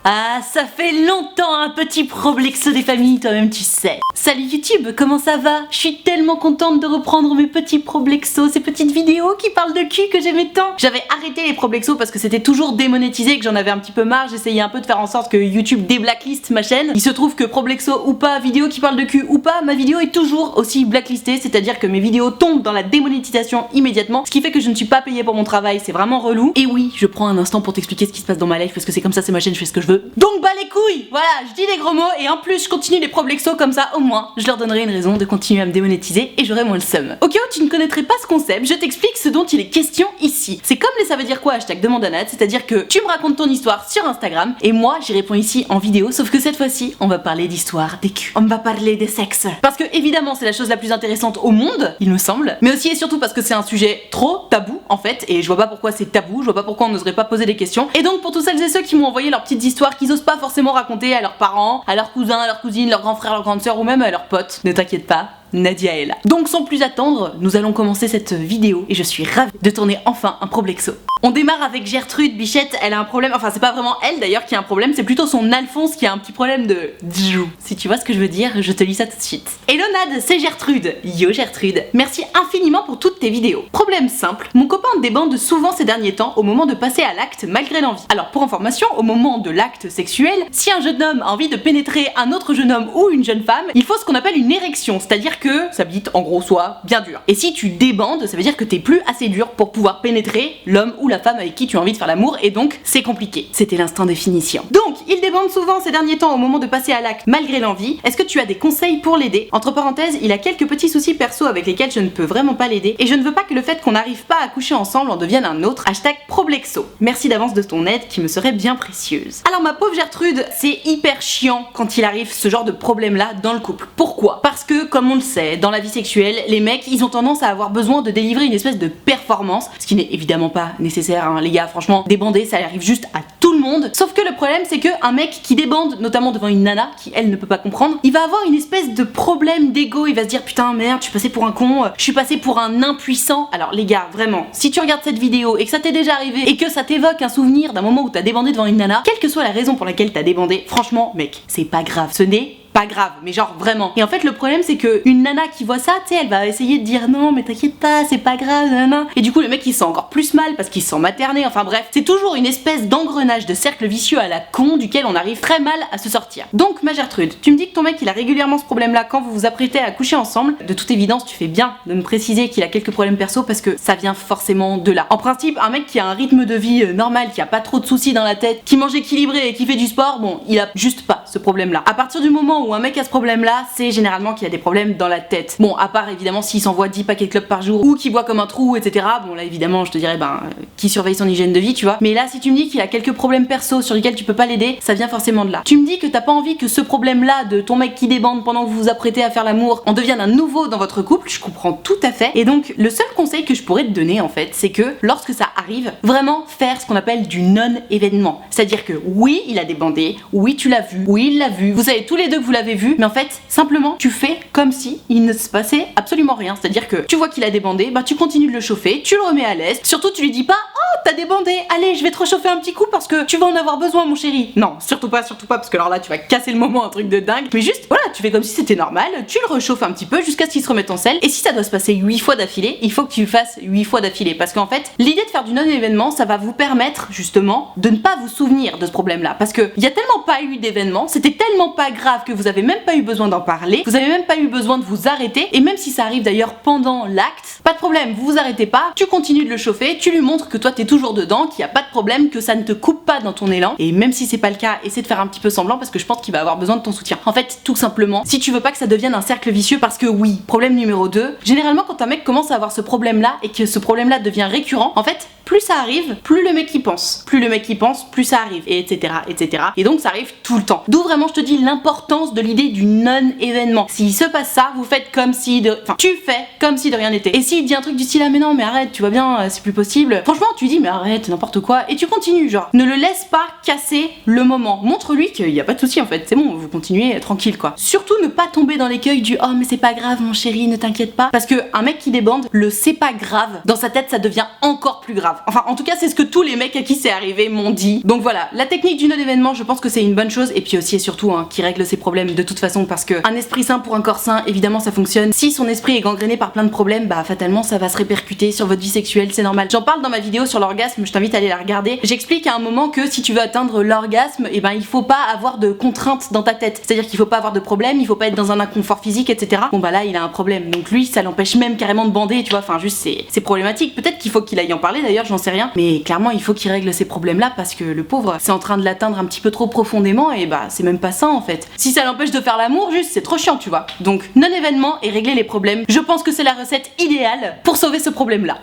Ah, ça fait longtemps un petit problexo des familles, toi-même tu sais. Salut YouTube, comment ça va? Je suis tellement contente de reprendre mes petits problexos, ces petites vidéos qui parlent de cul que j'aimais tant. J'avais arrêté les problexos parce que c'était toujours démonétisé et que j'en avais un petit peu marre. J'essayais un peu de faire en sorte que YouTube déblacklist ma chaîne. Il se trouve que problexo ou pas, vidéo qui parle de cul ou pas, ma vidéo est toujours aussi blacklistée, c'est-à-dire que mes vidéos tombent dans la démonétisation immédiatement, ce qui fait que je ne suis pas payée pour mon travail, c'est vraiment relou. Et oui, je prends un instant pour t'expliquer ce qui se passe dans ma life parce que c'est comme ça, c'est ma chaîne, je fais ce que je veux. Donc bah les couilles, voilà, je dis des gros mots et en plus je continue les problexos comme ça, au moins je leur donnerai une raison de continuer à me démonétiser et j'aurai moins le seum. Au cas où tu ne connaîtrais pas ce concept, je t'explique ce dont il est question ici. C'est comme les ça veut dire quoi hashtag #demandanade, c'est-à-dire que tu me racontes ton histoire sur Instagram et moi j'y réponds ici en vidéo, sauf que cette fois-ci on va parler d'histoire des culs. On va parler des sexes. Parce que évidemment c'est la chose la plus intéressante au monde, il me semble, mais aussi et surtout parce que c'est un sujet trop tabou en fait, et je vois pas pourquoi c'est tabou, je vois pas pourquoi on n'oserait pas poser des questions. Et donc pour tous celles et ceux qui m'ont envoyé leurs petites histoires qu'ils osent pas forcément raconter à leurs parents, à leurs cousins, à leurs cousines, leurs grands frères, leurs grandes sœurs ou même à leurs potes, ne t'inquiète pas, Nadia est là. Donc sans plus attendre, nous allons commencer cette vidéo et je suis ravie de tourner enfin un problexo. On démarre avec Gertrude Bichette, elle a un problème, enfin c'est pas vraiment elle d'ailleurs qui a un problème, c'est plutôt son Alphonse qui a un petit problème de djou. Si tu vois ce que je veux dire, je te lis ça tout de suite. Hello Nad, c'est Gertrude. Yo Gertrude, merci infiniment pour toutes tes vidéos. Problème simple, mon copain débande souvent ces derniers temps au moment de passer à l'acte malgré l'envie. Alors pour information, au moment de l'acte sexuel, si un jeune homme a envie de pénétrer un autre jeune homme ou une jeune femme, il faut ce qu'on appelle une érection, c'est-à-dire que sa bite en gros soit bien dure. Et si tu débandes, ça veut dire que t'es plus assez dur pour pouvoir pénétrer l'homme ou la femme avec qui tu as envie de faire l'amour et donc c'est compliqué. C'était l'instant définition. Donc il débande souvent ces derniers temps au moment de passer à l'acte malgré l'envie. Est-ce que tu as des conseils pour l'aider? Entre parenthèses, il a quelques petits soucis perso avec lesquels je ne peux vraiment pas l'aider et je ne veux pas que le fait qu'on n'arrive pas à coucher ensemble en devienne un autre hashtag problexo. Merci d'avance de ton aide qui me serait bien précieuse. Alors ma pauvre Gertrude, c'est hyper chiant quand il arrive ce genre de problème là dans le couple. Pourquoi? Parce que comme on le sait, dans la vie sexuelle, les mecs ils ont tendance à avoir besoin de délivrer une espèce de performance, ce qui n'est évidemment pas nécessaire hein, les gars, franchement, débander ça arrive juste à tout le monde. Sauf que le problème c'est que un mec qui débande, notamment devant une nana qui elle ne peut pas comprendre, il va avoir une espèce de problème d'ego, il va se dire putain merde, je suis passé pour un con, je suis passé pour un impuissant. Alors les gars, vraiment, si tu regardes cette vidéo et que ça t'est déjà arrivé et que ça t'évoque un souvenir d'un moment où t'as débandé devant une nana, quelle que soit la raison pour laquelle t'as débandé, franchement mec, c'est pas grave, ce n'est pas grave, mais genre vraiment. Et en fait le problème c'est que une nana qui voit ça, tu sais, elle va essayer de dire non mais t'inquiète pas, c'est pas grave, nanana. Et du coup le mec il se sent encore plus mal parce qu'il se sent materné, enfin bref, c'est toujours une espèce d'engrenage de cercle vicieux à la con duquel on arrive très mal à se sortir. Donc ma Gertrude, tu me dis que ton mec il a régulièrement ce problème là quand vous vous apprêtez à coucher ensemble. De toute évidence tu fais bien de me préciser qu'il a quelques problèmes perso parce que ça vient forcément de là. En principe un mec qui a un rythme de vie normal, qui a pas trop de soucis dans la tête, qui mange équilibré et qui fait du sport, bon il a juste pas ce problème là. À partir du moment où un mec a ce problème là, c'est généralement qu'il a des problèmes dans la tête. Bon, à part évidemment s'il s'envoie 10 paquets de clopes par jour ou qu'il boit comme un trou, etc. Bon là évidemment je te dirais qui surveille son hygiène de vie, tu vois. Mais là si tu me dis qu'il a quelques problèmes perso sur lesquels tu peux pas l'aider, ça vient forcément de là. Tu me dis que t'as pas envie que ce problème là de ton mec qui débande pendant que vous vous apprêtez à faire l'amour en devienne un nouveau dans votre couple, je comprends tout à fait. Et donc le seul conseil que je pourrais te donner en fait, c'est que lorsque ça arrive, vraiment faire ce qu'on appelle du non-événement. C'est-à-dire que oui il a débandé, oui tu l'as vu, oui il l'a vu, vous savez tous les deux que vous l'avez vu, mais en fait simplement tu fais comme si il ne se passait absolument rien. C'est-à-dire que tu vois qu'il a débandé, tu continues de le chauffer, tu le remets à l'aise, surtout tu lui dis pas oh t'as débandé, allez je vais te réchauffer un petit coup parce que tu vas en avoir besoin mon chéri. Non, surtout pas parce que alors là tu vas casser le moment, un truc de dingue. Mais juste voilà, tu fais comme si c'était normal, tu le réchauffes un petit peu jusqu'à ce qu'il se remette en selle. Et si ça doit se passer 8 fois d'affilée, il faut que tu le fasses 8 fois d'affilée parce qu'en fait l'idée de faire du non-événement ça va vous permettre justement de ne pas vous souvenir de ce problème là parce que il y a tellement pas eu d'événement, c'était tellement pas grave que vous avez même pas eu besoin d'en parler, vous avez même pas eu besoin de vous arrêter et même si ça arrive d'ailleurs pendant l'acte, pas de problème, vous vous arrêtez pas, tu continues de le chauffer, tu lui montres que toi t'es toujours dedans, qu'il y a pas de problème, que ça ne te coupe pas dans ton élan et même si c'est pas le cas, essaie de faire un petit peu semblant parce que je pense qu'il va avoir besoin de ton soutien. En fait, tout simplement, si tu veux pas que ça devienne un cercle vicieux parce que oui, problème numéro 2, généralement quand un mec commence à avoir ce problème là et que ce problème là devient récurrent, en fait, plus ça arrive, plus le mec y pense. Plus le mec y pense, plus ça arrive, et etc. etc. Et donc ça arrive tout le temps. D'où vraiment je te dis l'importance de l'idée du non-événement. S'il se passe ça, vous faites comme si de... Enfin, tu fais comme si de rien n'était. Et s'il dit un truc du style ah mais non mais arrête, tu vois bien, c'est plus possible. Franchement tu dis mais arrête, n'importe quoi. Et tu continues, genre. Ne le laisse pas casser le moment. Montre-lui qu'il y a pas de souci en fait. C'est bon, vous continuez tranquille quoi. Surtout ne pas tomber dans l'écueil du oh mais c'est pas grave mon chéri, ne t'inquiète pas. Parce que un mec qui débande, le c'est pas grave, dans sa tête ça devient encore plus grave. grave. Enfin, en tout cas, c'est ce que tous les mecs à qui c'est arrivé m'ont dit. Donc voilà, la technique du non-événement, je pense que c'est une bonne chose, et puis aussi et surtout, qui règle ses problèmes de toute façon, parce que un esprit sain pour un corps sain, évidemment, ça fonctionne. Si son esprit est gangréné par plein de problèmes, bah fatalement, ça va se répercuter sur votre vie sexuelle, c'est normal. J'en parle dans ma vidéo sur l'orgasme, je t'invite à aller la regarder. J'explique à un moment que si tu veux atteindre l'orgasme, et ben il faut pas avoir de contraintes dans ta tête. C'est-à-dire qu'il faut pas avoir de problème, il faut pas être dans un inconfort physique, etc. Bon bah là, il a un problème. Donc lui, ça l'empêche même carrément de bander, tu vois. Enfin, juste, c'est problématique. Peut-être qu'il faut qu'il aille en parler d'ailleurs, j'en sais rien. Mais clairement, il faut qu'il règle ces problèmes-là parce que le pauvre, c'est en train de l'atteindre un petit peu trop profondément et bah c'est même pas ça en fait. Si ça l'empêche de faire l'amour, juste, c'est trop chiant, tu vois. Donc, non-événement et régler les problèmes, je pense que c'est la recette idéale pour sauver ce problème-là.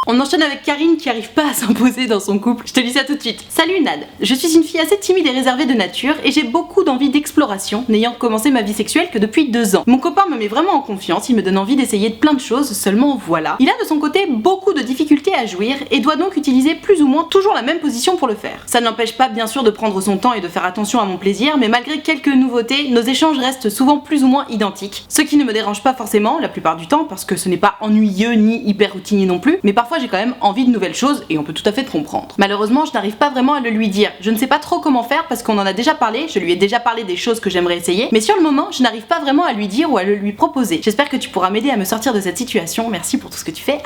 On enchaîne avec Karine qui arrive pas à s'imposer dans son couple. Je te dis ça tout de suite. Salut Nad, je suis une fille assez timide et réservée de nature et j'ai beaucoup d'envie d'exploration, n'ayant commencé ma vie sexuelle que depuis 2 ans. Mon copain me met vraiment en confiance, il me donne envie d'essayer de plein de choses, seulement voilà. Il a de son côté beaucoup de difficultés à jouir et doit donc utiliser plus ou moins toujours la même position pour le faire. Ça ne l'empêche pas bien sûr de prendre son temps et de faire attention à mon plaisir, mais malgré quelques nouveautés, nos échanges restent souvent plus ou moins identiques. Ce qui ne me dérange pas forcément, la plupart du temps, parce que ce n'est pas ennuyeux ni hyper routinier non plus, mais parfois j'ai quand même envie de nouvelles choses et on peut tout à fait te comprendre. Malheureusement, je n'arrive pas vraiment à le lui dire. Je ne sais pas trop comment faire parce qu'on en a déjà parlé, je lui ai déjà parlé des choses que j'aimerais essayer, mais sur le moment, je n'arrive pas vraiment à lui dire ou à le lui proposer. J'espère que tu pourras m'aider à me sortir de cette situation. Merci pour tout ce que tu fais.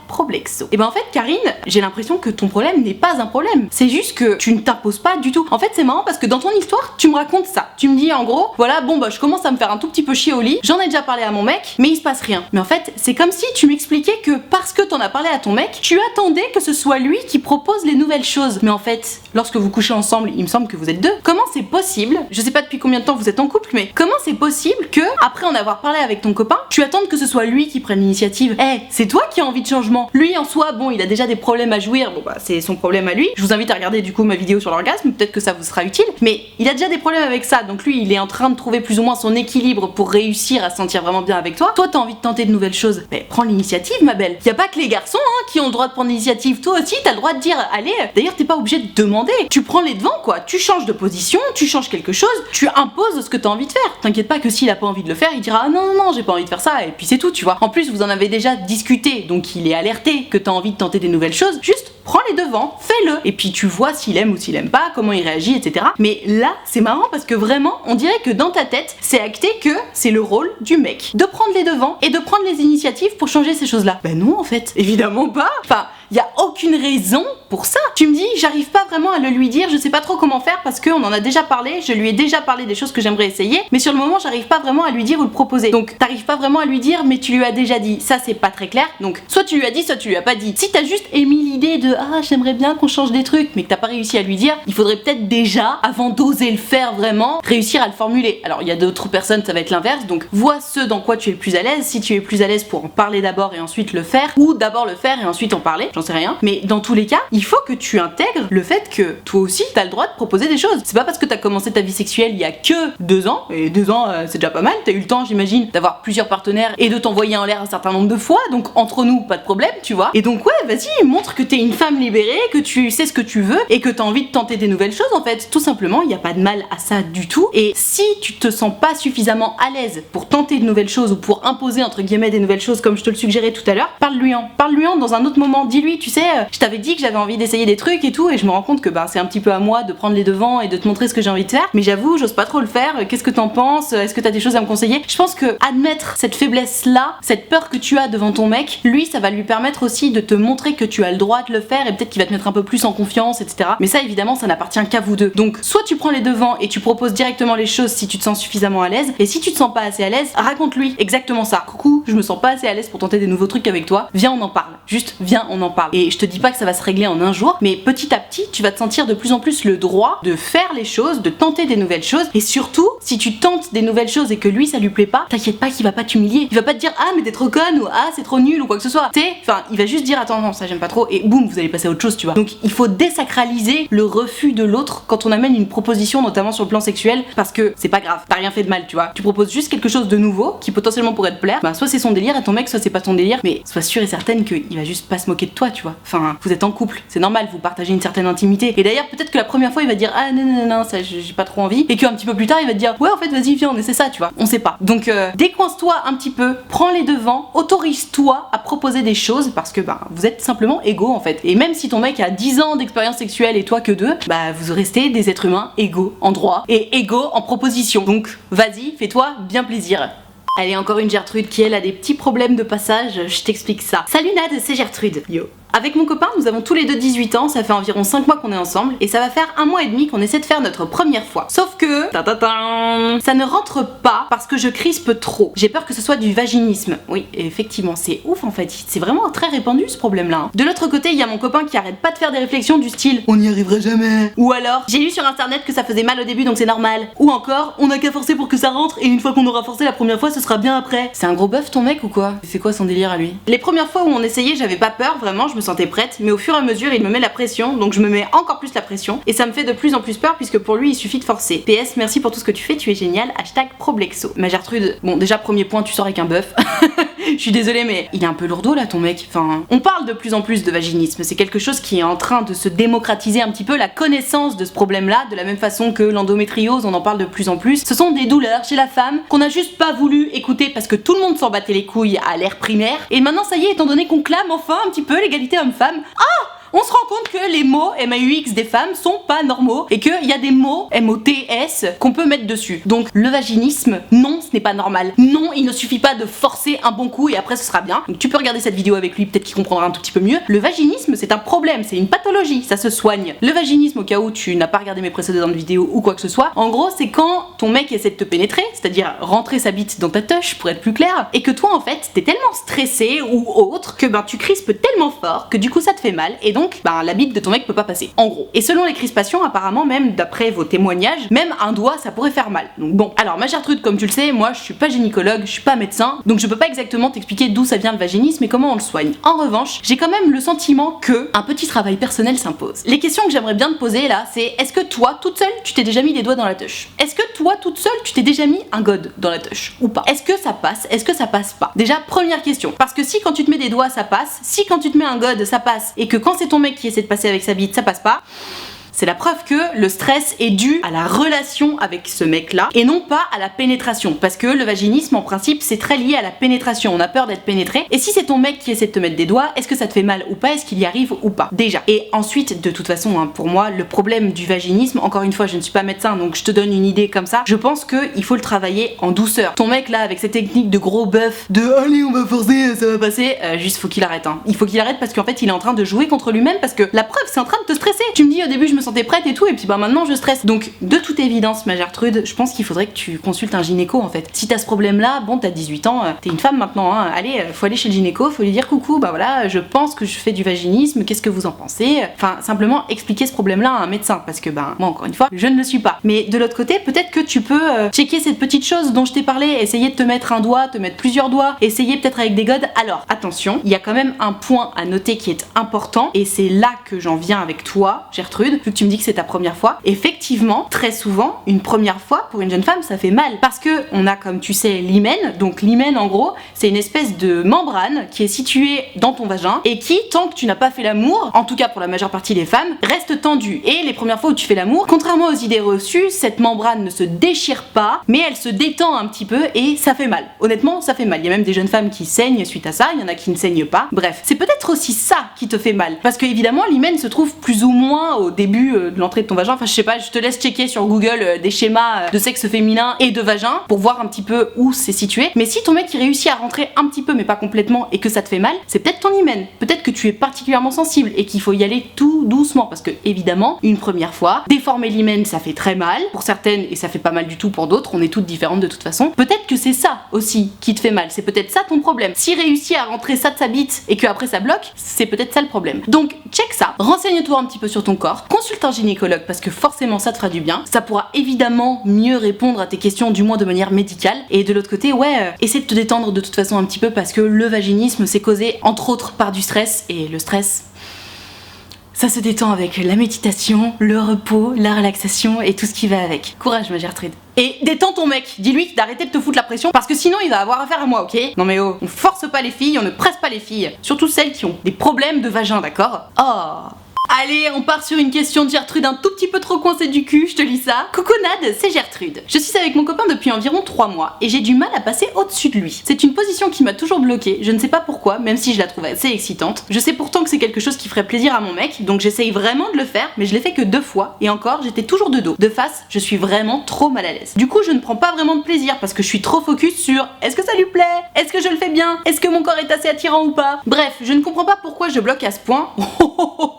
#Problexo. Et ben en fait, Karine, j'ai l'impression que ton problème n'est pas un problème. C'est juste que tu ne t'imposes pas du tout. En fait, c'est marrant parce que dans ton histoire, tu me racontes ça. Tu me dis en gros, voilà, bon bah je commence à me faire un tout petit peu chier au lit. J'en ai déjà parlé à mon mec, mais il se passe rien. Mais en fait, c'est comme si tu m'expliquais que parce que t'en as parlé à ton mec, tu attendais que ce soit lui qui propose les nouvelles choses. Mais en fait, lorsque vous couchez ensemble, il me semble que vous êtes deux. Comment c'est possible, je sais pas depuis combien de temps vous êtes en couple, mais comment c'est possible que, après en avoir parlé avec ton copain, tu attendes que ce soit lui qui prenne l'initiative? C'est toi qui as envie de changement. Lui en soi, bon, il a déjà des problèmes à jouir, bon bah c'est son problème à lui. Je vous invite à regarder du coup ma vidéo sur l'orgasme, peut-être que ça vous sera utile, mais il a déjà des problèmes avec ça, donc lui il est en train de trouver plus ou moins son équilibre pour réussir à se sentir vraiment bien avec toi. Toi t'as envie de tenter de nouvelles choses, mais prends l'initiative ma belle. Y a pas que les garçons qui ont le droit de prendre l'initiative, toi aussi t'as le droit de dire allez, d'ailleurs t'es pas obligé de demander, tu prends les devants quoi, tu changes de position, tu changes quelque chose, tu imposes ce que t'as envie de faire. T'inquiète pas que s'il a pas envie de le faire, il dira ah non j'ai pas envie de faire ça et puis c'est tout, tu vois. En plus vous en avez déjà discuté, donc il est alerté que t'as envie de tenter des nouvelles choses, juste prends les devants, fais-le et puis tu vois s'il aime ou s'il aime pas, comment il réagit, etc. Mais là c'est marrant parce que vraiment on dirait que dans ta tête c'est acté que c'est le rôle du mec de prendre les devants et de prendre les initiatives pour changer ces choses là. Ben non en fait, évidemment pas. Enfin, y a aucune raison pour ça. Tu me dis, j'arrive pas vraiment à le lui dire, je sais pas trop comment faire parce qu'on en a déjà parlé, je lui ai déjà parlé des choses que j'aimerais essayer, mais sur le moment, j'arrive pas vraiment à lui dire ou le proposer. Donc, t'arrives pas vraiment à lui dire, mais tu lui as déjà dit. Ça, c'est pas très clair. Donc, soit tu lui as dit, soit tu lui as pas dit. Si t'as juste émis l'idée de ah, j'aimerais bien qu'on change des trucs, mais que t'as pas réussi à lui dire, il faudrait peut-être déjà, avant d'oser le faire vraiment, réussir à le formuler. Alors, il y a d'autres personnes, ça va être l'inverse. Donc, vois ce dans quoi tu es le plus à l'aise. Si tu es plus à l'aise pour en parler d'abord et ensuite le faire, ou d'abord le faire et ensuite en parler, j'en sais rien. Mais dans tous les cas, il faut que tu intègres le fait que toi aussi t'as le droit de proposer des choses. C'est pas parce que t'as commencé ta vie sexuelle il y a que 2 ans, et 2 ans c'est déjà pas mal, t'as eu le temps j'imagine d'avoir plusieurs partenaires et de t'envoyer en l'air un certain nombre de fois, donc entre nous pas de problème tu vois. Et donc ouais vas-y, montre que t'es une femme libérée, que tu sais ce que tu veux et que t'as envie de tenter des nouvelles choses en fait. Tout simplement, il y a pas de mal à ça du tout. Et si tu te sens pas suffisamment à l'aise pour tenter de nouvelles choses ou pour imposer entre guillemets des nouvelles choses comme je te le suggérais tout à l'heure, parle-lui en dans un autre moment, dis-lui tu sais, je t'avais dit que j'avais envie d'essayer des trucs et tout et je me rends compte que c'est un petit peu à moi de prendre les devants et de te montrer ce que j'ai envie de faire, mais j'avoue j'ose pas trop le faire, qu'est-ce que t'en penses, est-ce que t'as des choses à me conseiller? Je pense que admettre cette faiblesse là, cette peur que tu as devant ton mec, lui ça va lui permettre aussi de te montrer que tu as le droit de le faire et peut-être qu'il va te mettre un peu plus en confiance, etc. Mais ça évidemment ça n'appartient qu'à vous deux. Donc soit tu prends les devants et tu proposes directement les choses si tu te sens suffisamment à l'aise, et si tu te sens pas assez à l'aise, raconte-lui exactement ça. Coucou, je me sens pas assez à l'aise pour tenter des nouveaux trucs avec toi, viens on en parle, juste viens on en parle. Et je te dis pas que ça va se régler en un jour, mais petit à petit tu vas te sentir de plus en plus le droit de faire les choses, de tenter des nouvelles choses, et surtout si tu tentes des nouvelles choses et que lui ça lui plaît pas, t'inquiète pas qu'il va pas t'humilier, il va pas te dire ah mais t'es trop conne ou ah c'est trop nul ou quoi que ce soit, tu sais, enfin il va juste dire attends non ça j'aime pas trop et boum vous allez passer à autre chose tu vois. Donc il faut désacraliser le refus de l'autre quand on amène une proposition notamment sur le plan sexuel, parce que c'est pas grave, t'as rien fait de mal tu vois, tu proposes juste quelque chose de nouveau qui potentiellement pourrait te plaire, soit c'est son délire et ton mec soit c'est pas ton délire, mais sois sûre et certaine qu'il va juste pas se moquer de toi toi, tu vois. Enfin, vous êtes en couple, c'est normal, vous partagez une certaine intimité. Et d'ailleurs, peut-être que la première fois, il va dire ah non, ça j'ai pas trop envie. Et qu'un petit peu plus tard, il va te dire ouais, en fait, vas-y, viens, on essaie ça, tu vois. On sait pas. Donc, décoince-toi un petit peu, prends les devants, autorise-toi à proposer des choses parce que vous êtes simplement égaux en fait. Et même si ton mec a 10 ans d'expérience sexuelle et toi que 2, vous restez des êtres humains égaux en droit et égaux en proposition. Donc, vas-y, fais-toi bien plaisir. Allez, encore une Gertrude qui elle a des petits problèmes de passage, je t'explique ça. Salut Nad, c'est Gertrude. Yo. Avec mon copain, nous avons tous les deux 18 ans, ça fait environ 5 mois qu'on est ensemble, et ça va faire 1 mois et demi qu'on essaie de faire notre première fois. Sauf que... ça ne rentre pas parce que je crispe trop. J'ai peur que ce soit du vaginisme. Oui, effectivement, c'est ouf en fait. C'est vraiment très répandu ce problème-là. De l'autre côté, il y a mon copain qui arrête pas de faire des réflexions du style on n'y arriverait jamais. Ou alors, j'ai lu sur internet que ça faisait mal au début donc c'est normal. Ou encore, on n'a qu'à forcer pour que ça rentre et une fois qu'on aura forcé la première fois, ce sera bien après. C'est un gros bœuf ton mec ou quoi? C'est quoi son délire à lui? Les premières fois où on essayait, j'avais pas peur, vraiment, je me sentais prête, mais au fur et à mesure il me met la pression, donc je me mets encore plus la pression et ça me fait de plus en plus peur puisque pour lui il suffit de forcer. PS, merci pour tout ce que tu fais, tu es génial, #Problexo. Ma Gertrude, bon déjà premier point, tu sors avec un bœuf. Je suis désolée mais il est un peu lourdeau là ton mec. Enfin, on parle de plus en plus de vaginisme, c'est quelque chose qui est en train de se démocratiser un petit peu, la connaissance de ce problème là, de la même façon que l'endométriose, on en parle de plus en plus. Ce sont des douleurs chez la femme qu'on n'a juste pas voulu écouter parce que tout le monde s'en battait les couilles à l'ère primaire, et maintenant ça y est, étant donné qu'on clame enfin un petit peu l'égalité homme-femme, on se rend compte que les mots MAUX des femmes sont pas normaux et qu'il y a des mots MOTS qu'on peut mettre dessus. Donc le vaginisme, non, ce n'est pas normal. Non, il ne suffit pas de forcer un bon coup et après ce sera bien. Donc tu peux regarder cette vidéo avec lui, peut-être qu'il comprendra un tout petit peu mieux. Le vaginisme, c'est un problème, c'est une pathologie, ça se soigne. Le vaginisme, au cas où tu n'as pas regardé mes précédentes vidéos ou quoi que ce soit, en gros c'est quand ton mec essaie de te pénétrer, c'est-à-dire rentrer sa bite dans ta touche pour être plus clair, et que toi en fait t'es tellement stressé ou autre que tu crispes tellement fort que du coup ça te fait mal et donc la bite de ton mec peut pas passer, en gros. Et selon les crispations, apparemment même d'après vos témoignages, même un doigt ça pourrait faire mal. Donc bon, alors ma Gertrude, comme tu le sais, moi je suis pas gynécologue, je suis pas médecin, donc je peux pas exactement t'expliquer d'où ça vient le vaginisme et comment on le soigne. En revanche, j'ai quand même le sentiment que un petit travail personnel s'impose. Les questions que j'aimerais bien te poser là, c'est est-ce que toi, toute seule, tu t'es déjà mis les doigts dans la touche? Est-ce que toi, toute seule, tu t'es déjà mis un god dans la touche ou pas? Est-ce que ça passe? Est-ce que ça passe pas? Déjà, première question. Parce que si quand tu te mets des doigts ça passe, si quand tu te mets un god ça passe, et que quand c'est ton mec qui essaie de passer avec sa bite, ça passe pas, c'est la preuve que le stress est dû à la relation avec ce mec-là et non pas à la pénétration. Parce que le vaginisme, en principe, c'est très lié à la pénétration. On a peur d'être pénétré. Et si c'est ton mec qui essaie de te mettre des doigts, est-ce que ça te fait mal ou pas? Est-ce qu'il y arrive ou pas? Déjà. Et ensuite, de toute façon, pour moi, le problème du vaginisme, encore une fois, je ne suis pas médecin, donc je te donne une idée comme ça. Je pense qu'il faut le travailler en douceur. Ton mec là, avec cette technique de gros bœuf, de allez, on va forcer, ça va passer, juste faut qu'il arrête. Il faut qu'il arrête parce qu'en fait, il est en train de jouer contre lui-même parce que la preuve, c'est en train de te stresser. Tu me dis au début, je me sentais prête et tout, et puis maintenant je stresse. Donc de toute évidence, ma Gertrude, je pense qu'il faudrait que tu consultes un gynéco en fait. Si t'as ce problème là, bon t'as 18 ans, t'es une femme maintenant, allez, faut aller chez le gynéco, faut lui dire coucou, voilà, je pense que je fais du vaginisme, qu'est-ce que vous en pensez? Enfin, simplement expliquer ce problème là à un médecin, parce que moi encore une fois, je ne le suis pas. Mais de l'autre côté, peut-être que tu peux checker cette petite chose dont je t'ai parlé, essayer de te mettre un doigt, te mettre plusieurs doigts, essayer peut-être avec des godes. Alors attention, il y a quand même un point à noter qui est important, et c'est là que j'en viens avec toi, Gertrude, vu que tu me dis que c'est ta première fois. Effectivement, très souvent, une première fois pour une jeune femme, ça fait mal parce que on a, comme tu sais, l'hymen. Donc l'hymen, en gros, c'est une espèce de membrane qui est située dans ton vagin et qui, tant que tu n'as pas fait l'amour, en tout cas pour la majeure partie des femmes, reste tendue. Et les premières fois où tu fais l'amour, contrairement aux idées reçues, cette membrane ne se déchire pas, mais elle se détend un petit peu et ça fait mal. Honnêtement, ça fait mal. Il y a même des jeunes femmes qui saignent suite à ça, il y en a qui ne saignent pas. Bref, c'est peut-être aussi ça qui te fait mal, parce que évidemment l'hymen se trouve plus ou moins au début de l'entrée de ton vagin. Enfin, je sais pas, je te laisse checker sur Google des schémas de sexe féminin et de vagin pour voir un petit peu où c'est situé. Mais si ton mec il réussit à rentrer un petit peu mais pas complètement et que ça te fait mal, c'est peut-être ton hymen. Peut-être que tu es particulièrement sensible et qu'il faut y aller tout doucement, parce que évidemment, une première fois, déformer l'hymen ça fait très mal pour certaines et ça fait pas mal du tout pour d'autres. On est toutes différentes de toute façon. Peut-être que c'est ça aussi qui te fait mal. C'est peut-être ça ton problème. S'il réussit à rentrer ça de sa bite et que après ça bloque, c'est peut-être ça le problème. Donc check ça, renseigne-toi un petit peu sur ton corps, consulte un gynécologue parce que forcément ça te fera du bien. Ça pourra évidemment mieux répondre à tes questions, du moins de manière médicale. Et de l'autre côté, essaie de te détendre de toute façon un petit peu, parce que le vaginisme c'est causé entre autres par du stress, et le stress Ça se détend avec la méditation, le repos, la relaxation et tout ce qui va avec. Courage ma Gertrude. Et détends ton mec, dis-lui d'arrêter de te foutre la pression parce que sinon il va avoir affaire à moi, ok? Non mais oh, on force pas les filles, on ne presse pas les filles. Surtout celles qui ont des problèmes de vagin, d'accord? Oh. Allez, on part sur une question de Gertrude un tout petit peu trop coincée du cul, je te lis ça. Coucou Nad, c'est Gertrude. Je suis avec mon copain depuis environ 3 mois et j'ai du mal à passer au-dessus de lui. C'est une position qui m'a toujours bloquée, je ne sais pas pourquoi, même si je la trouve assez excitante. Je sais pourtant que c'est quelque chose qui ferait plaisir à mon mec, donc j'essaye vraiment de le faire, mais je l'ai fait que 2 fois, et encore, j'étais toujours de dos. De face, je suis vraiment trop mal à l'aise. Du coup, je ne prends pas vraiment de plaisir parce que je suis trop focus sur est-ce que ça lui plaît? Est-ce que je le fais bien? Est-ce que mon corps est assez attirant ou pas? Bref, je ne comprends pas pourquoi je bloque à ce point.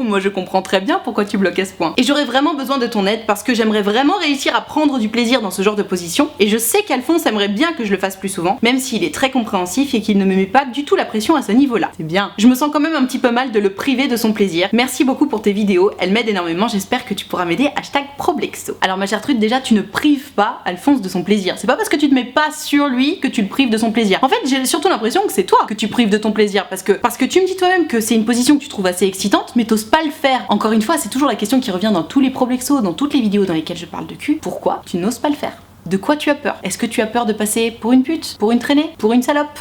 Moi je comprends très bien pourquoi tu bloques à ce point. Et j'aurais vraiment besoin de ton aide parce que j'aimerais vraiment réussir à prendre du plaisir dans ce genre de position. Et je sais qu'Alphonse aimerait bien que je le fasse plus souvent, même s'il est très compréhensif et qu'il ne me met pas du tout la pression à ce niveau-là. C'est bien. Je me sens quand même un petit peu mal de le priver de son plaisir. Merci beaucoup pour tes vidéos, elles m'aident énormément, j'espère que tu pourras m'aider. #Problexo. Alors ma Gertrude, déjà tu ne prives pas Alphonse de son plaisir. C'est pas parce que tu te mets pas sur lui que tu le prives de son plaisir. En fait, j'ai surtout l'impression que c'est toi que tu prives de ton plaisir parce que tu me dis toi-même que c'est une position que tu trouves assez excitante, mais t'oses pas le faire. Encore une fois, c'est toujours la question qui revient dans tous les Problexos, dans toutes les vidéos dans lesquelles je parle de cul. Pourquoi tu n'oses pas le faire? De quoi tu as peur? Est-ce que tu as peur de passer pour une pute? Pour une traînée? Pour une salope?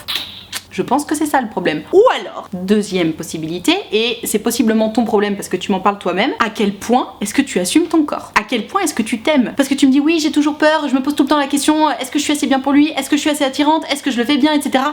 Je pense que c'est ça le problème. Ou alors, deuxième possibilité, et c'est possiblement ton problème parce que tu m'en parles toi-même, à quel point est-ce que tu assumes ton corps? À quel point est-ce que tu t'aimes? Parce que tu me dis oui, j'ai toujours peur, je me pose tout le temps la question, est-ce que je suis assez bien pour lui? Est-ce que je suis assez attirante? Est-ce que je le fais bien, etc.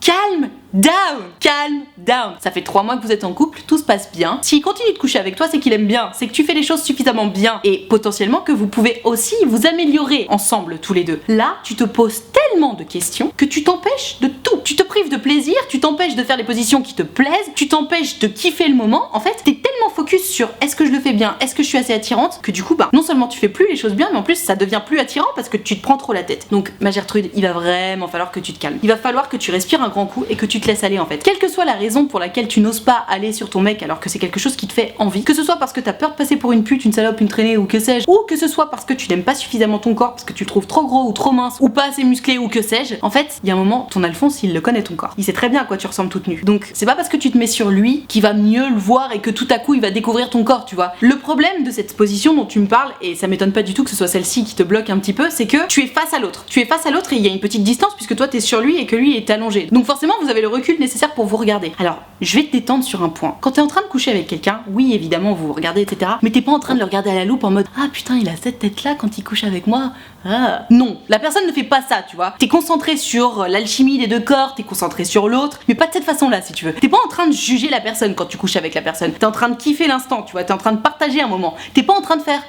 Calme down! Calme down! Ça fait 3 mois que vous êtes en couple, tout se passe bien. S'il continue de coucher avec toi, c'est qu'il aime bien, c'est que tu fais les choses suffisamment bien et potentiellement que vous pouvez aussi vous améliorer ensemble tous les deux. Là, tu te poses tellement de questions que tu t'empêches de tout. Tu te prives de plaisir, tu t'empêches de faire les positions qui te plaisent, tu t'empêches de kiffer le moment. En fait, t'es tellement focus sur est-ce que je le fais bien, est-ce que je suis assez attirante, que du coup, non seulement tu fais plus les choses bien, mais en plus ça devient plus attirant parce que tu te prends trop la tête. Donc, ma Gertrude, il va vraiment falloir que tu te calmes. Il va falloir que tu respires un grand coup et que tu te laisses aller en fait. Quelle que soit la raison pour laquelle tu n'oses pas aller sur ton mec alors que c'est quelque chose qui te fait envie, que ce soit parce que t'as peur de passer pour une pute, une salope, une traînée ou que sais-je, ou que ce soit parce que tu n'aimes pas suffisamment ton corps, parce que tu le trouves trop gros ou trop mince ou pas assez musclé ou que sais-je, en fait, il y a un moment, ton Alphonse, il le connaît ton corps. Il sait très bien à quoi tu ressembles toute nue. Donc, c'est pas parce que tu te mets sur lui qu'il va mieux le voir et que tout à coup il va découvrir ton corps, tu vois. Le problème de cette position dont tu me parles, et ça m'étonne pas du tout que ce soit celle-ci qui te bloque un petit peu, c'est que tu es face à l'autre. Tu es face à l'autre et il y a une petite distance puisque toi t'es sur lui et que lui est allongé. Donc forcément, vous avez le recul nécessaire pour vous regarder. Alors, je vais te détendre sur un point. Quand t'es en train de coucher avec quelqu'un, oui, évidemment, vous vous regardez, etc. Mais t'es pas en train de le regarder à la loupe en mode ah putain, il a cette tête-là quand il couche avec moi. Ah. Non, la personne ne fait pas ça, tu vois. T'es concentré sur l'alchimie des deux corps, t'es concentré sur l'autre, mais pas de cette façon-là, si tu veux. T'es pas en train de juger la personne quand tu couches avec la personne. T'es en train de kiffer l'instant, tu vois. T'es en train de partager un moment. T'es pas en train de faire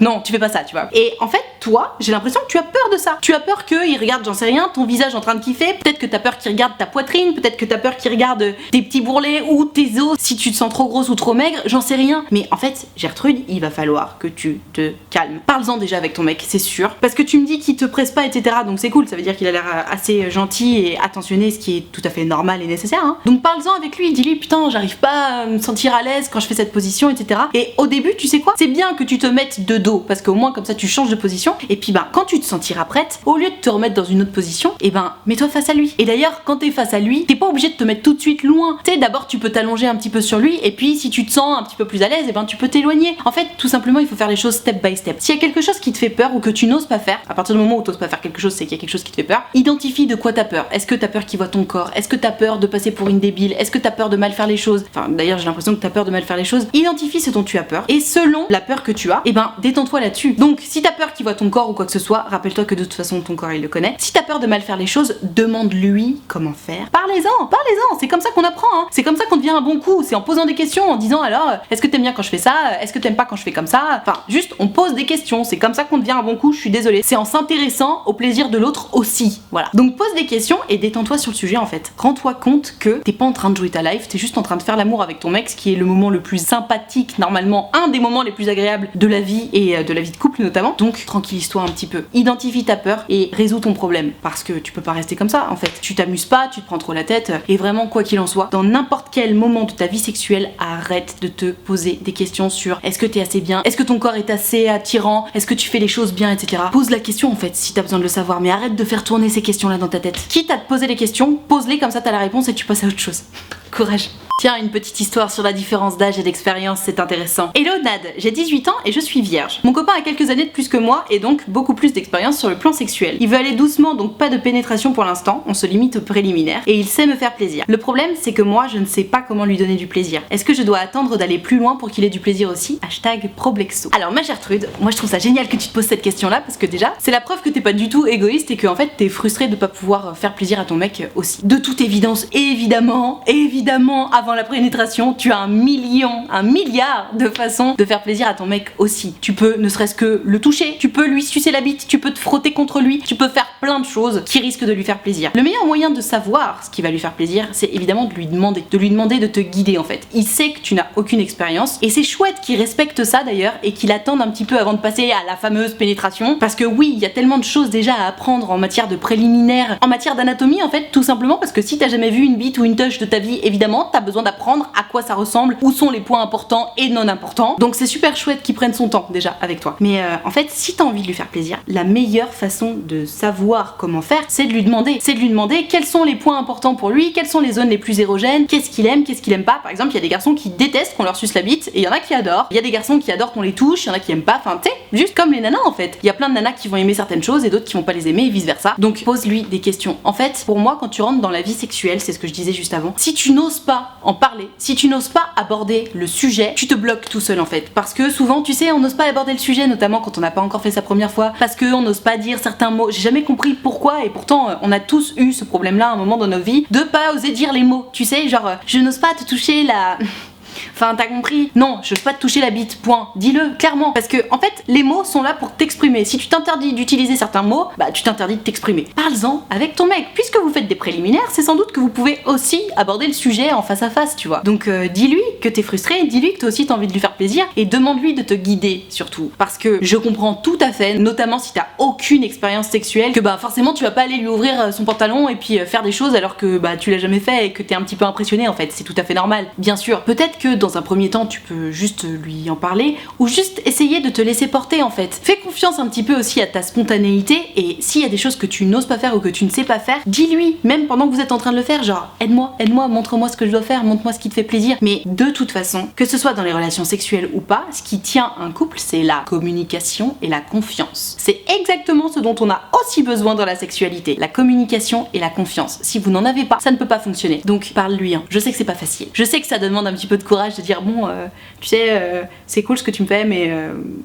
non, tu fais pas ça, tu vois. Et en fait, toi, j'ai l'impression que tu as peur de ça. Tu as peur qu'il regarde, j'en sais rien, ton visage en train de kiffer. Peut-être que t'as peur qu'il regarde ta poitrine. Peut-être que t'as peur qu'il regarde tes petits bourrelets ou tes os si tu te sens trop grosse ou trop maigre. J'en sais rien. Mais en fait, Gertrude, il va falloir que tu te calmes. Parle-en déjà avec ton mec, c'est sûr. Parce que tu me dis qu'il te presse pas, etc. Donc c'est cool. Ça veut dire qu'il a l'air assez gentil et attentionné, ce qui est tout à fait normal et nécessaire. Hein. Donc parle-en avec lui. Dis-lui, putain, j'arrive pas à me sentir à l'aise quand je fais cette position, etc. Et au début, tu sais quoi? C'est bien que tu te mettes de dos parce qu'au moins comme ça tu changes de position et puis quand tu te sentiras prête, au lieu de te remettre dans une autre position, mets-toi face à lui. Et d'ailleurs quand t'es face à lui, t'es pas obligé de te mettre tout de suite loin. Tu sais, d'abord tu peux t'allonger un petit peu sur lui et puis si tu te sens un petit peu plus à l'aise, tu peux t'éloigner. En fait, tout simplement il faut faire les choses step by step. S'il y a quelque chose qui te fait peur ou que tu n'oses pas faire, à partir du moment où t'oses pas faire quelque chose, c'est qu'il y a quelque chose qui te fait peur. Identifie de quoi t'as peur. Est-ce que t'as peur qu'il voit ton corps? Est-ce que t'as peur de passer pour une débile? Est-ce que t'as peur de mal faire les choses? Enfin d'ailleurs j'ai l'impression que t'as peur de mal faire les choses. Identifie ce dont tu as peur et selon la peur que tu as, détends-toi là-dessus. Donc si t'as peur qu'il voit ton corps ou quoi que ce soit, rappelle-toi que de toute façon ton corps il le connaît. Si t'as peur de mal faire les choses, demande-lui comment faire. Parlez-en, c'est comme ça qu'on apprend, hein. C'est comme ça qu'on devient un bon coup, c'est en posant des questions, en disant alors est-ce que t'aimes bien quand je fais ça? Est-ce que t'aimes pas quand je fais comme ça? Enfin juste on pose des questions, c'est comme ça qu'on devient un bon coup, je suis désolée. C'est en s'intéressant au plaisir de l'autre aussi, voilà. Donc pose des questions et détends-toi sur le sujet en fait. Rends-toi compte que t'es pas en train de jouer ta life, t'es juste en train de faire l'amour avec ton mec, ce qui est le moment le plus sympathique, normalement un des moments les plus agréables de la vie et de la vie de couple notamment. Donc tranquillise-toi un petit peu, identifie ta peur et résous ton problème parce que tu peux pas rester comme ça en fait. Tu t'amuses pas, tu te prends trop la tête et vraiment quoi qu'il en soit, dans n'importe quel moment de ta vie sexuelle, arrête de te poser des questions sur est-ce que t'es assez bien, est-ce que ton corps est assez attirant, est-ce que tu fais les choses bien, etc. Pose la question en fait si t'as besoin de le savoir, mais arrête de faire tourner ces questions là dans ta tête. Quitte à te poser les questions, pose-les comme ça t'as la réponse et tu passes à autre chose. Courage. Tiens, une petite histoire sur la différence d'âge et d'expérience, c'est intéressant. Hello Nad, j'ai 18 ans et je suis vierge. Mon copain a quelques années de plus que moi et donc beaucoup plus d'expérience sur le plan sexuel. Il veut aller doucement, donc pas de pénétration pour l'instant, on se limite au préliminaire, et il sait me faire plaisir. Le problème, c'est que moi, je ne sais pas comment lui donner du plaisir. Est-ce que je dois attendre d'aller plus loin pour qu'il ait du plaisir aussi? #Problexo. Alors ma Gertrude, moi je trouve ça génial que tu te poses cette question-là parce que déjà, c'est la preuve que t'es pas du tout égoïste et que en fait t'es frustré de pas pouvoir faire plaisir à ton mec aussi. De toute évidence, évidemment, avant la pénétration, tu as un milliard de façons de faire plaisir à ton mec aussi. Tu peux ne serait-ce que le toucher, tu peux lui sucer la bite, tu peux te frotter contre lui, tu peux faire plein de choses qui risquent de lui faire plaisir. Le meilleur moyen de savoir ce qui va lui faire plaisir, c'est évidemment de lui demander de te guider en fait. Il sait que tu n'as aucune expérience et c'est chouette qu'il respecte ça d'ailleurs et qu'il attende un petit peu avant de passer à la fameuse pénétration parce que oui, il y a tellement de choses déjà à apprendre en matière de préliminaire, en matière d'anatomie en fait, tout simplement parce que si t'as jamais vu une bite ou une touche de ta vie, évidemment, t'as besoin d'apprendre à quoi ça ressemble, où sont les points importants et non importants. Donc c'est super chouette qu'il prenne son temps déjà avec toi. Mais en fait, si t'as envie de lui faire plaisir, la meilleure façon de savoir comment faire, c'est de lui demander. C'est de lui demander quels sont les points importants pour lui, quelles sont les zones les plus érogènes, qu'est-ce qu'il aime, qu'est-ce qu'il aime pas. Par exemple, il y a des garçons qui détestent qu'on leur suce la bite et il y en a qui adorent. Il y a des garçons qui adorent qu'on les touche, il y en a qui aiment pas. Enfin, tu sais, juste comme les nanas en fait. Il y a plein de nanas qui vont aimer certaines choses et d'autres qui vont pas les aimer et vice versa. Donc pose-lui des questions. En fait, pour moi, quand tu rentres dans la vie sexuelle, c'est ce que je disais juste avant, si tu n'oses pas en parler, si tu n'oses pas aborder le sujet, tu te bloques tout seul en fait. Parce que souvent, tu sais, on n'ose pas aborder le sujet, notamment quand on n'a pas encore fait sa première fois, parce qu'on n'ose pas dire certains mots. J'ai jamais compris pourquoi et pourtant, on a tous eu ce problème-là à un moment dans nos vies, de pas oser dire les mots. Tu sais, genre, je n'ose pas te toucher la... Enfin, t'as compris? Non, je veux pas te toucher la bite, point. Dis-le clairement. Parce que, en fait, les mots sont là pour t'exprimer. Si tu t'interdis d'utiliser certains mots, bah tu t'interdis de t'exprimer. Parle-en avec ton mec. Puisque vous faites des préliminaires, c'est sans doute que vous pouvez aussi aborder le sujet en face à face, tu vois. Donc, dis-lui que t'es frustré, dis-lui que toi aussi t'as envie de lui faire plaisir et demande-lui de te guider, surtout. Parce que je comprends tout à fait, notamment si t'as aucune expérience sexuelle, que bah forcément tu vas pas aller lui ouvrir son pantalon et puis faire des choses alors que bah tu l'as jamais fait et que t'es un petit peu impressionné en fait. C'est tout à fait normal. Bien sûr, peut-être que dans un premier temps tu peux juste lui en parler ou juste essayer de te laisser porter en fait. Fais confiance un petit peu aussi à ta spontanéité et s'il y a des choses que tu n'oses pas faire ou que tu ne sais pas faire, dis-lui même pendant que vous êtes en train de le faire, genre aide-moi, montre-moi ce que je dois faire, montre-moi ce qui te fait plaisir. Mais de toute façon, que ce soit dans les relations sexuelles ou pas, ce qui tient un couple c'est la communication et la confiance. C'est exactement ce dont on a aussi besoin dans la sexualité, la communication et la confiance. Si vous n'en avez pas, ça ne peut pas fonctionner. Donc parle-lui, hein. Je sais que c'est pas facile. Je sais que ça demande un petit peu de courage de dire bon, tu sais, c'est cool ce que tu me fais, mais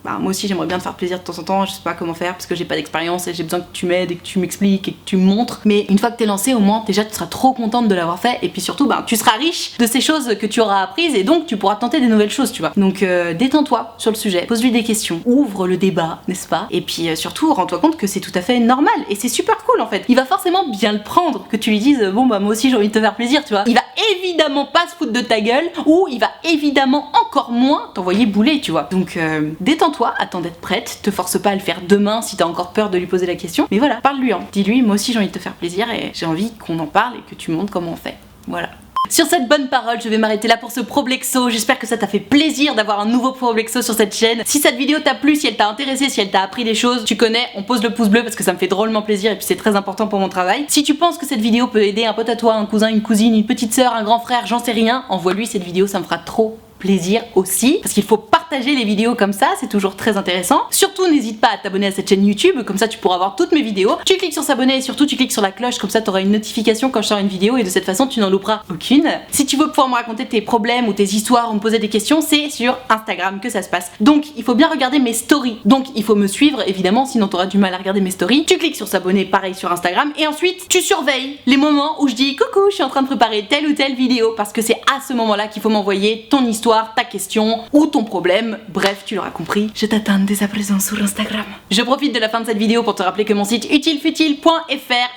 bah, moi aussi j'aimerais bien te faire plaisir de temps en temps, je sais pas comment faire parce que j'ai pas d'expérience et j'ai besoin que tu m'aides et que tu m'expliques et que tu me montres. Mais une fois que t'es lancé, au moins déjà tu seras trop contente de l'avoir fait et puis surtout bah, tu seras riche de ces choses que tu auras apprises et donc tu pourras tenter des nouvelles choses, tu vois. Donc détends-toi sur le sujet, pose-lui des questions, ouvre le débat, n'est-ce pas? Et puis surtout rends-toi compte que c'est tout à fait normal et c'est super cool en fait. Il va forcément bien le prendre que tu lui dises bon bah moi aussi j'ai envie de te faire plaisir, tu vois. Il va évidemment pas se foutre de ta gueule ou il va évidemment encore moins t'envoyer bouler, tu vois. Donc détends-toi, attends d'être prête, te force pas à le faire demain si t'as encore peur de lui poser la question. Mais voilà, parle-lui, hein. Dis-lui moi aussi j'ai envie de te faire plaisir et j'ai envie qu'on en parle et que tu me montres comment on fait. Voilà. Sur cette bonne parole, je vais m'arrêter là pour ce Problexo. J'espère que ça t'a fait plaisir d'avoir un nouveau Problexo sur cette chaîne. Si cette vidéo t'a plu, si elle t'a intéressé, si elle t'a appris des choses, tu connais, on pose le pouce bleu parce que ça me fait drôlement plaisir et puis c'est très important pour mon travail. Si tu penses que cette vidéo peut aider un pote à toi, un cousin, une cousine, une petite sœur, un grand frère, j'en sais rien, envoie-lui cette vidéo, ça me fera trop plaisir aussi, parce qu'il faut partager les vidéos comme ça, c'est toujours très intéressant. Surtout n'hésite pas à t'abonner à cette chaîne YouTube, comme ça tu pourras voir toutes mes vidéos. Tu cliques sur s'abonner et surtout tu cliques sur la cloche, comme ça tu auras une notification quand je sors une vidéo et de cette façon tu n'en louperas aucune. Si tu veux pouvoir me raconter tes problèmes ou tes histoires ou me poser des questions, c'est sur Instagram que ça se passe. Donc il faut bien regarder mes stories, donc il faut me suivre évidemment, sinon t'auras du mal à regarder mes stories. Tu cliques sur s'abonner, pareil sur Instagram, et ensuite tu surveilles les moments où je dis coucou, je suis en train de préparer telle ou telle vidéo, parce que c'est à ce moment-là qu'il faut m'envoyer ton histoire, ta question ou ton problème. Bref, tu l'auras compris, je t'attends dès à présent sur Instagram. Je profite de la fin de cette vidéo pour te rappeler que mon site utilefutile.fr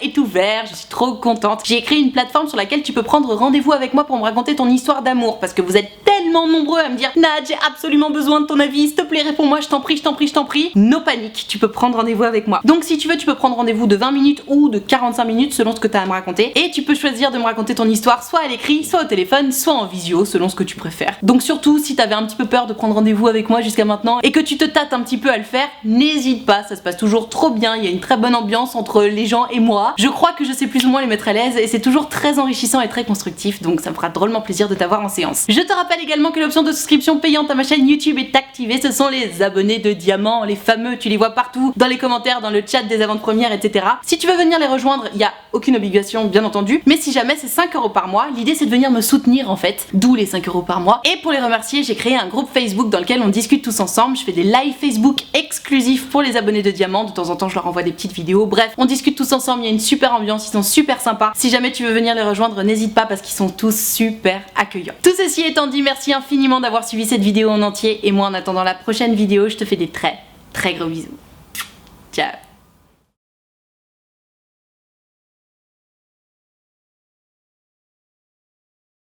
est ouvert, je suis trop contente. J'ai créé une plateforme sur laquelle tu peux prendre rendez-vous avec moi pour me raconter ton histoire d'amour, parce que vous êtes tellement nombreux à me dire Nad, j'ai absolument besoin de ton avis, s'il te plaît réponds-moi, je t'en prie, je t'en prie, je t'en prie. No panique, tu peux prendre rendez-vous avec moi. Donc si tu veux, tu peux prendre rendez-vous de 20 minutes ou de 45 minutes selon ce que tu as à me raconter, et tu peux choisir de me raconter ton histoire soit à l'écrit, soit au téléphone, soit en visio, selon ce que tu préfères. Donc Donc surtout, si t'avais un petit peu peur de prendre rendez-vous avec moi jusqu'à maintenant et que tu te tâtes un petit peu à le faire, n'hésite pas, ça se passe toujours trop bien, il y a une très bonne ambiance entre les gens et moi. Je crois que je sais plus ou moins les mettre à l'aise et c'est toujours très enrichissant et très constructif, donc ça me fera drôlement plaisir de t'avoir en séance. Je te rappelle également que l'option de souscription payante à ma chaîne YouTube est activée, ce sont les abonnés de diamant, les fameux, tu les vois partout, dans les commentaires, dans le chat des avant-premières, etc. Si tu veux venir les rejoindre, il n'y a aucune obligation bien entendu, mais si jamais c'est 5 € par mois, l'idée c'est de venir me soutenir en fait, d'où les 5 € par mois. Et pour les remercier, j'ai créé un groupe Facebook dans lequel on discute tous ensemble, je fais des lives Facebook exclusifs pour les abonnés de diamant, de temps en temps je leur envoie des petites vidéos, bref, on discute tous ensemble, il y a une super ambiance, ils sont super sympas. Si jamais tu veux venir les rejoindre, n'hésite pas parce qu'ils sont tous super accueillants. Tout ceci étant dit, merci infiniment d'avoir suivi cette vidéo en entier et moi en attendant la prochaine vidéo, je te fais des très gros bisous. Ciao.